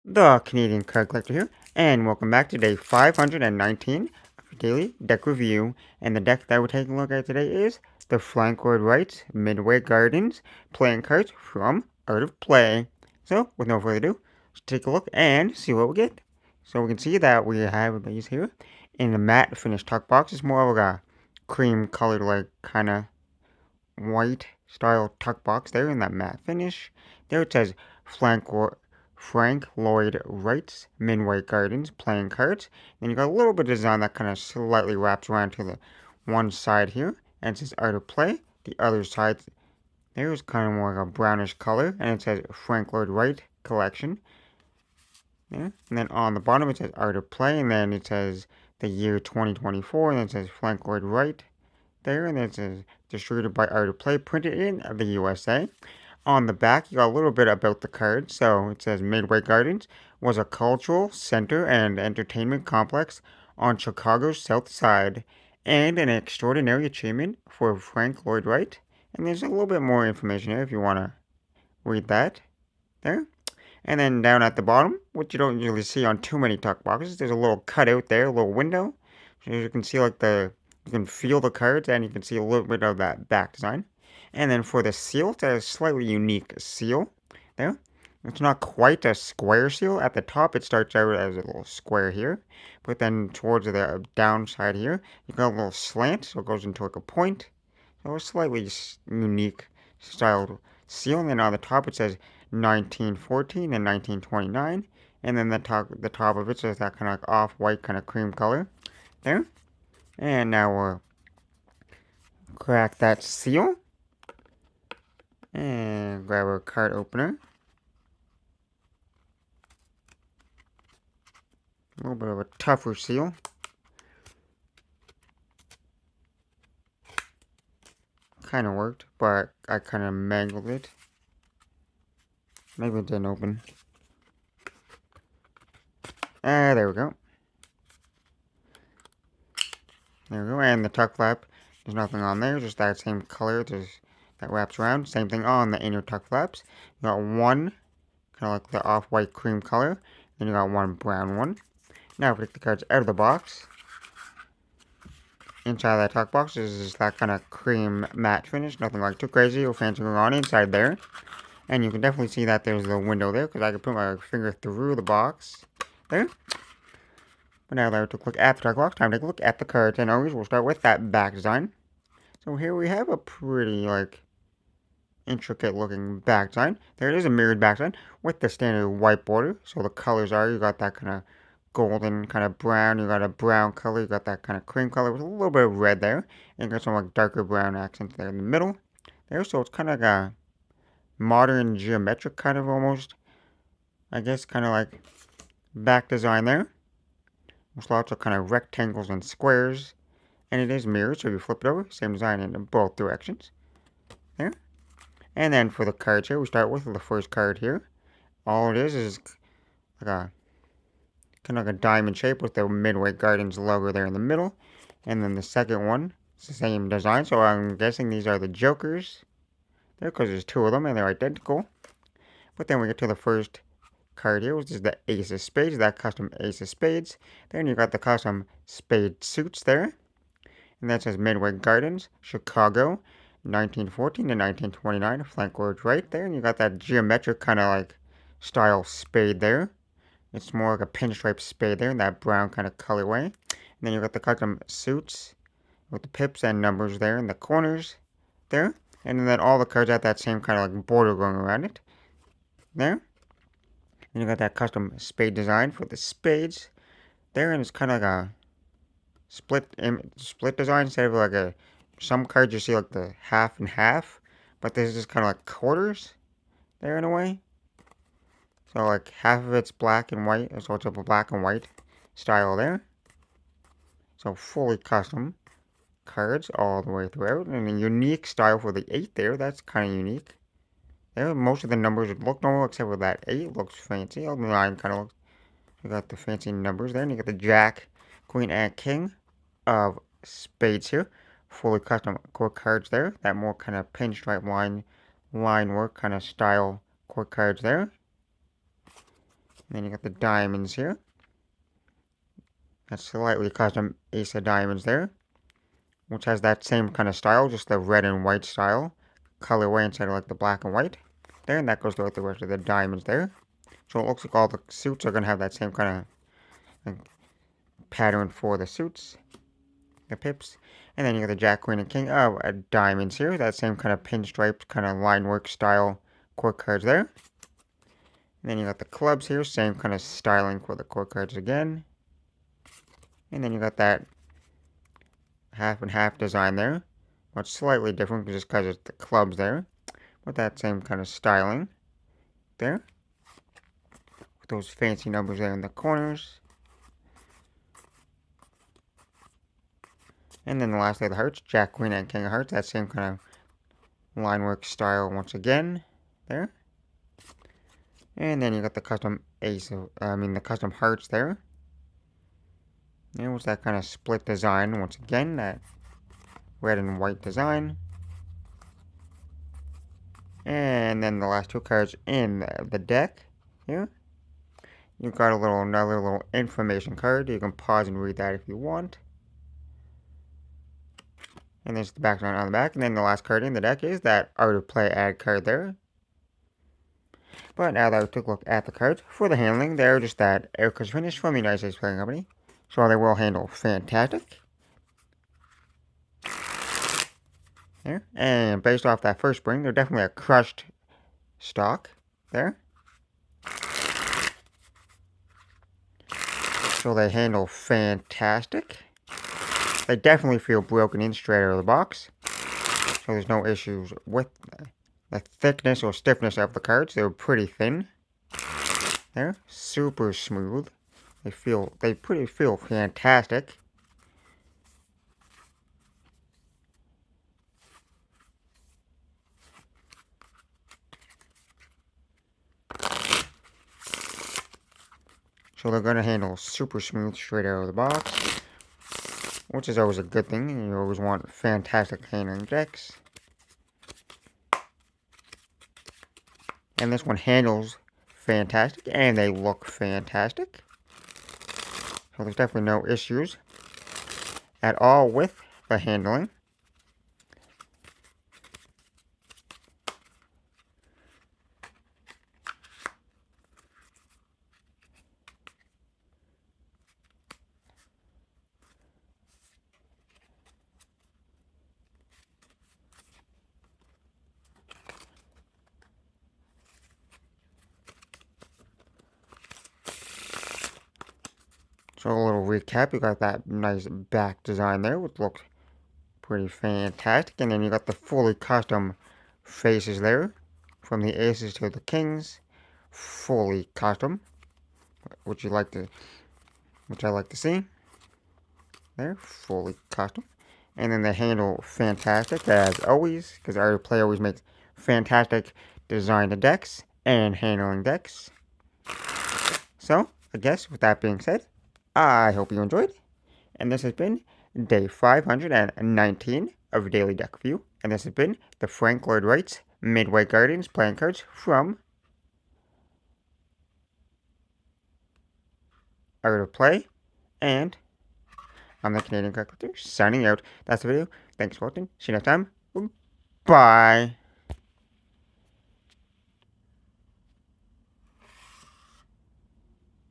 The Canadian Card Collector here, and welcome back to day 519 of your daily deck review. And the deck that we're taking a look at today is the Flankward Rights Midway Gardens playing cards from Art of Play. So, with no further ado, let's take a look and see what we get. So we can see that we have these here in the matte finish tuck box. It's more of a cream colored, like kind of white style tuck box there in that matte finish. There it says Frank Lloyd Wright's Midway Gardens playing cards. Then you got a little bit of design that kind of slightly wraps around to the one side here, and it says Art of Play. The other side there is kind of more like a brownish color, and it says Frank Lloyd Wright Collection. Yeah. And then on the bottom it says Art of Play, and then it says the year 2024, and then it says Frank Lloyd Wright there, and then it says distributed by Art of Play, printed in the USA. On the back, you got a little bit about the card. So it says Midway Gardens was a cultural center and entertainment complex on Chicago's south side, and an extraordinary achievement for Frank Lloyd Wright. And there's a little bit more information here if you want to read that there. And then down at the bottom, which you don't usually see on too many tuck boxes, there's a little cutout there, a little window. So you can see you can feel the cards, and you can see a little bit of that back design. And then for the seal, it's a slightly unique seal there. It's not quite a square seal. At the top, it starts out as a little square here. But then towards the downside here, you got a little slant, so it goes into like a point. So a slightly unique styled seal. And then on the top, it says 1914 and 1929. And then the top of it says that kind of like off-white kind of cream color there. And now we'll crack that seal. And grab our card opener. A little bit of a tougher seal. Kind of worked, but I kind of mangled it. Maybe it didn't open. There we go. There we go. And the tuck flap, there's nothing on there, just that same color that wraps around. Same thing on the inner tuck flaps. You got one, kind of like the off-white cream color. Then you got one brown one. Now, if we take the cards out of the box, inside that tuck box is that kind of cream matte finish. Nothing like too crazy or fancy going on inside there. And you can definitely see that there's the window there, because I can put my finger through the box there. But now that we took a look at the tuck box, time to take a look at the cards. And always, we'll start with that back design. So here we have a pretty, intricate looking back design. There it is, a mirrored back design with the standard white border. So the colors are, you got that kind of golden kind of brown, you got a brown color, you got that kind of cream color with a little bit of red there, and you got some like darker brown accents there in the middle there. So it's kind of like a modern geometric kind of almost, I guess, kind of like back design there. With lots of kind of rectangles and squares, and it is mirrored, so if you flip it over, same design in both directions there. And then for the cards here, we start with the first card here. All it is like a kind of like a diamond shape with the Midway Gardens logo there in the middle. And then the second one, it's the same design, so I'm guessing these are the Jokers there, because there's two of them and they're identical. But then we get to the first card here, which is the Ace of Spades, that custom Ace of Spades. Then you got the custom spade suits there. And that says Midway Gardens, Chicago, 1914 to 1929, Flankward right there. And you got that geometric kind of like style spade there. It's more like a pinstripe spade there in that brown kind of colorway. And then you got the custom suits with the pips and numbers there in the corners there. And then all the cards have that same kind of like border going around it there. And you got that custom spade design for the spades there. And it's kind of like a split design instead of like some cards you see like the half and half. But this is just kind of like quarters there in a way. So like half of it's black and white, so it's a black and white style there. So fully custom cards all the way throughout, and a unique style for the 8 there. That's kind of unique. There, most of the numbers look normal except for that 8 looks fancy. The 9 kind of looks. You got the fancy numbers there, and you got the Jack, Queen, and King of Spades here. Fully custom core cards there. That more kind of pinstripe line work kind of style core cards there. And then you got the diamonds here. That's slightly custom ace of diamonds there, which has that same kind of style, just the red and white style colorway instead of like the black and white there, and that goes throughout the rest of the diamonds there. So it looks like all the suits are going to have that same kind of pattern for the suits, the pips. And then you got the Jack, Queen, and King of diamonds here, that same kind of pinstriped kind of line work style court cards there. And then you got the clubs here, same kind of styling for the court cards again. And then you got that half and half design there, but slightly different just because it's the clubs there, with that same kind of styling there, with those fancy numbers there in the corners. And then the last of the hearts, Jack, Queen, and King of Hearts, that same kind of line work style once again there. And then you got the custom the custom hearts there. And what's that kind of split design once again, that red and white design. And then the last two cards in the deck here. You've got another little information card. You can pause and read that if you want. And there's the background on the back. And then the last card in the deck is that Art of Play ad card there. But now that we took a look at the cards, for the handling, they're just that aircraft finish from the United States Playing Company. So they will handle fantastic. There. And based off that first spring, they're definitely a crushed stock there. So they handle fantastic. They definitely feel broken in straight out of the box. So there's no issues with the thickness or stiffness of the cards. They're pretty thin. They're super smooth. They feel fantastic. So they're going to handle super smooth straight out of the box, which is always a good thing. You always want fantastic handling decks. And this one handles fantastic, and they look fantastic. So there's definitely no issues at all with the handling. So a little recap, you got that nice back design there, which looks pretty fantastic. And then you got the fully custom faces there, from the aces to the kings, fully custom, which I like to see. There, fully custom. And then they handle fantastic, as always, because Art of Play always makes fantastic design of decks and handling decks. So, I guess with that being said, I hope you enjoyed, and this has been day 519 of Daily Deck Review, and this has been the Frank Lloyd Wright's Midway Gardens playing cards from Art of Play, and I'm the Canadian Card Collector, signing out. That's the video. Thanks for watching. See you next time. Bye.